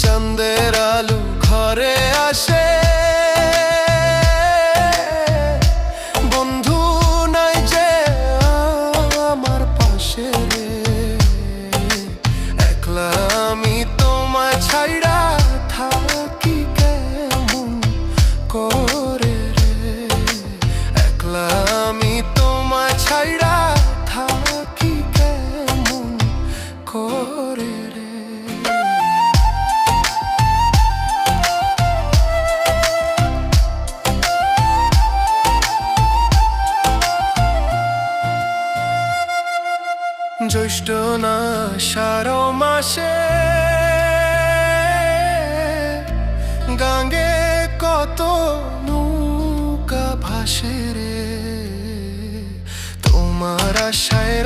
চাঁদের আলো ঘরে আসে, বন্ধু নাই যে আমার পাশে রে, একলা আমি তোমায় ছাইড়া থাকি কেমন করে রে, একলা আমি তোমায় ছাইড়া থাকি কেমন করে রে। জ্যৈষ্ঠ না আষাঢ় মাসে গাঙ্গে কত নৌকা ভাসে রে, তোমার আশায়